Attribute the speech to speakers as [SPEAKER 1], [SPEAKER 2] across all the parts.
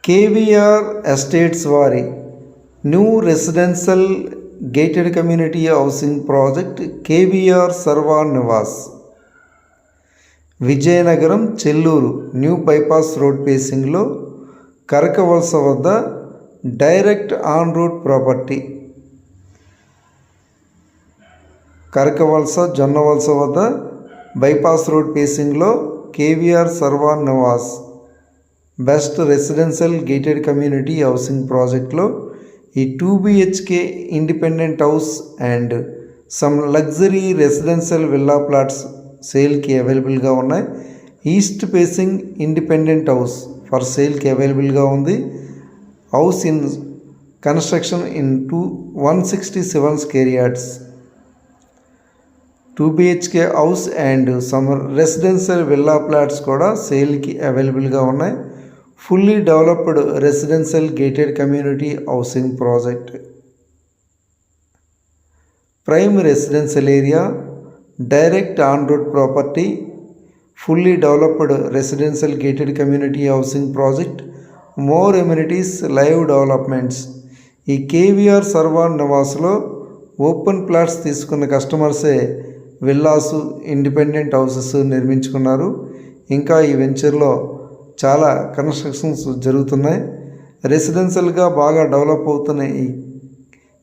[SPEAKER 1] KVR estates వారి new residential gated community housing project KVR Sarvan Nivas Vizianagaram Chelluru new bypass road ఫేసింగ్లో కరకవలస వద్ద direct on road property. Karakavalasa Jonnavalasa వద్ద bypass road ఫేసింగ్లో KVR Sarvan Nivas best residential gated community housing ప్రాజెక్ట్లో ఈ 2 BHK independent house and some luxury residential villa plots సేల్కి అవైలబుల్గా ఉన్నాయి. East facing independent house for సేల్కి అవైలబుల్గా ఉంది. House in construction in 167 square yards. 2 BHK house and some residential villa plots కూడా సేల్కి అవైలబుల్గా ఉన్నాయి. Fully developed residential gated community housing project. Prime residential area, direct on road property, fully developed residential gated community housing project, more amenities, live developments. ఈ KVR Sarvan నివాస్లో open plots తీసుకున్న కస్టమర్సే villas, independent houses నిర్మించుకున్నారు. ఇంకా ఈ వెంచర్లో చాలా constructions జరుగుతున్నాయి. రెసిడెన్షియల్గా బాగా develop అవుతున్న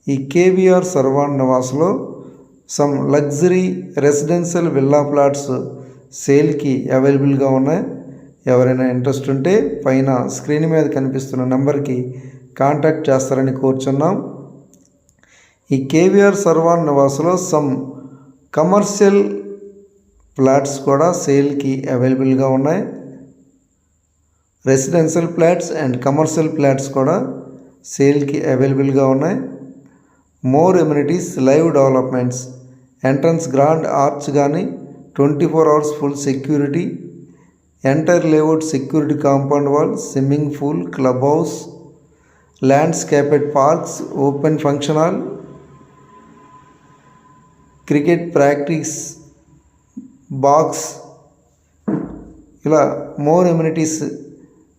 [SPEAKER 1] ఈ కేవీఆర్ సర్వాన్ నివాస్లో some luxury residential villa plots సేల్కి అవైలబుల్గా ఉన్నాయి. ఎవరైనా ఇంట్రెస్ట్ ఉంటే పైన స్క్రీన్ మీద కనిపిస్తున్న నెంబర్కి కాంటాక్ట్ చేస్తారని కోరుచున్నాం. ఈ కేవీఆర్ సర్వాన్ నివాస్లో సమ్ కమర్షియల్ ప్లాట్స్ కూడా సేల్కి అవైలబుల్గా ఉన్నాయి. Residential plots and commercial plots కూడా సేల్కి అవైలబుల్గా ఉన్నాయి. More amenities, live developments, entrance grand arch కానీ 24 hours full security, entire layout security compound wall, swimming pool, club house, landscaped parks, open function hall, cricket practice box, ఇలా more amenities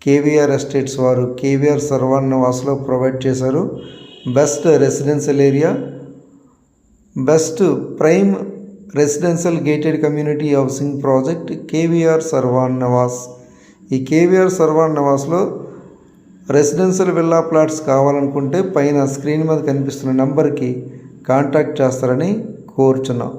[SPEAKER 1] KVR estates వారు KVR Sarvan నివాస్లో provide చేశారు. Best residential area, best prime residential gated community housing project KVR Sarvan Nivas. ఈ KVR Sarvan నివాస్లో residential villa plots కావాలనుకుంటే పైన screen మీద కనిపిస్తున్న నెంబర్కి కాంటాక్ట్ చేస్తారని కోరుచున్నాం.